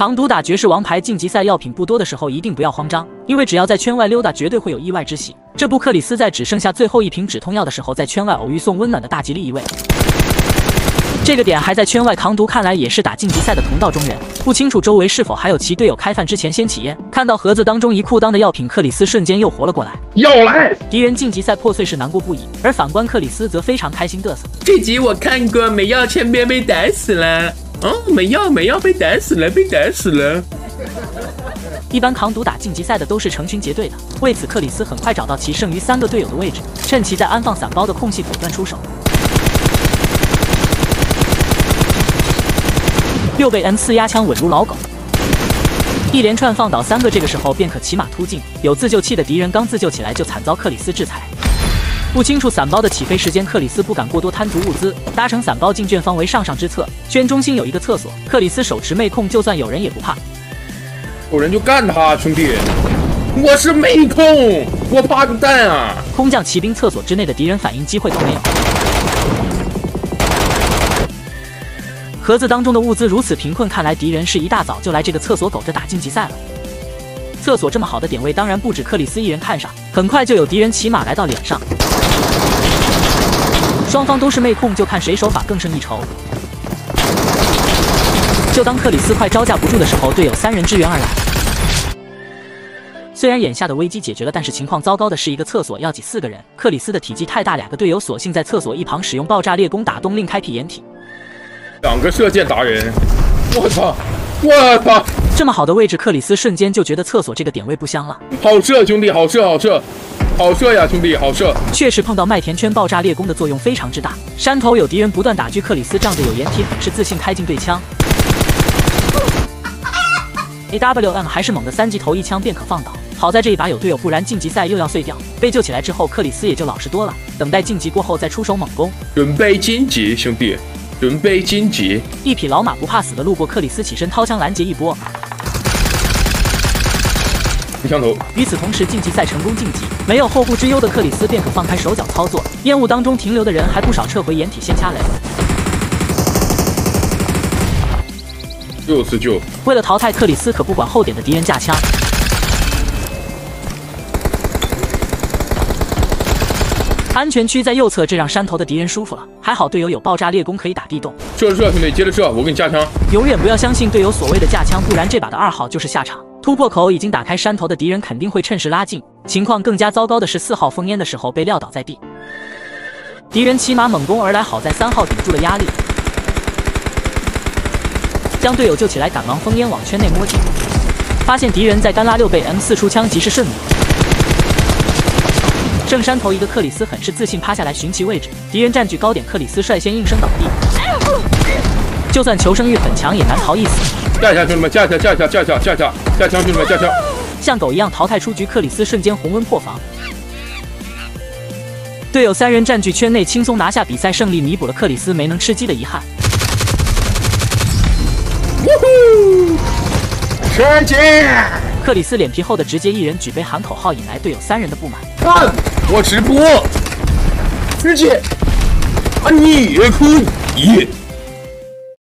扛毒打绝世王牌晋级赛药品不多的时候，一定不要慌张，因为只要在圈外溜达，绝对会有意外之喜。这不，克里斯在只剩下最后一瓶止痛药的时候，在圈外偶遇送温暖的大吉利一位。这个点还在圈外扛毒，看来也是打晋级赛的同道中人，不清楚周围是否还有其队友开饭之前先起烟。看到盒子当中一裤裆的药品，克里斯瞬间又活了过来。要来！敌人晋级赛破碎时难过不已，而反观克里斯则非常开心嘚瑟。这集我看过，美药前边被打死了。哦，美药被打死了，被打死了。一般扛毒打晋级赛的都是成群结队的，为此克里斯很快找到其剩余3个队友的位置，趁其在安放伞包的空隙果断出手。6倍 M4 压枪稳如老狗，一连串放倒3个，这个时候便可骑马突进。有自救器的敌人刚自救起来，就惨遭克里斯制裁。不清楚伞包的起飞时间，克里斯不敢过多贪图物资，搭乘伞包进圈方为上之策。圈中心有一个厕所，克里斯手持妹控，就算有人也不怕。有人就干他，兄弟！我是妹控，我怕个蛋啊！空降骑兵厕所之内的敌人反应机会都没有。盒子当中的物资如此贫困，看来敌人是一大早就来这个厕所苟着打晋级赛了。厕所这么好的点位，当然不止克里斯一人看上，很快就有敌人骑马来到脸上。双方都是妹控，就看谁手法更胜一筹。就当克里斯快招架不住的时候，队友3人支援而来。虽然眼下的危机解决了，但是情况糟糕的是一个厕所要挤4个人，克里斯的体积太大，2个队友索性在厕所一旁使用爆炸猎弓打洞，另开辟掩体。2个射箭达人，我操！我操！这么好的位置，克里斯瞬间就觉得厕所这个点位不香了。好射，兄弟，好射，好射，好射呀，兄弟，好射！确实碰到麦田圈爆炸猎弓的作用非常之大。山头有敌人不断打狙，克里斯仗着有掩体，很是自信开进对枪。AWM 还是猛的，3级头一枪便可放倒。好在这一把有队友，不然晋级赛又要碎掉。被救起来之后，克里斯也就老实多了，等待晋级过后再出手猛攻。准备晋级，兄弟。准备晋级！一匹老马不怕死的路过，克里斯起身掏枪拦截一波。枪头。与此同时，晋级赛成功晋级，没有后顾之忧的克里斯便可放开手脚操作。烟雾当中停留的人还不少，撤回掩体先掐雷。又是救。为了淘汰克里斯，可不管后点的敌人架枪。安全区在右侧，这让山头的敌人舒服了。还好队友有爆炸猎弓可以打地洞。射，兄弟，接着射，我给你架枪。永远不要相信队友所谓的架枪，不然这把的2号就是下场。突破口已经打开，山头的敌人肯定会趁势拉近。情况更加糟糕的是，4号封烟的时候被撂倒在地。敌人骑马猛攻而来，好在3号顶住了压力，将队友救起来，赶忙封烟往圈内摸进。发现敌人在干拉6倍 M4 出枪，及时瞬移。正山头一个克里斯很是自信，趴下来寻其位置。敌人占据高点，克里斯率先应声倒地。就算求生欲很强，也难逃一死。架枪，兄弟们，架枪，架枪，架枪，架枪，架枪，兄弟们，架枪！像狗一样淘汰出局，克里斯瞬间红温破防。队友3人占据圈内，轻松拿下比赛胜利，弥补了克里斯没能吃鸡的遗憾。吃鸡！克里斯脸皮厚的直接一人举杯喊口号，引来队友3人的不满。看我直播，吃鸡啊，你也可以。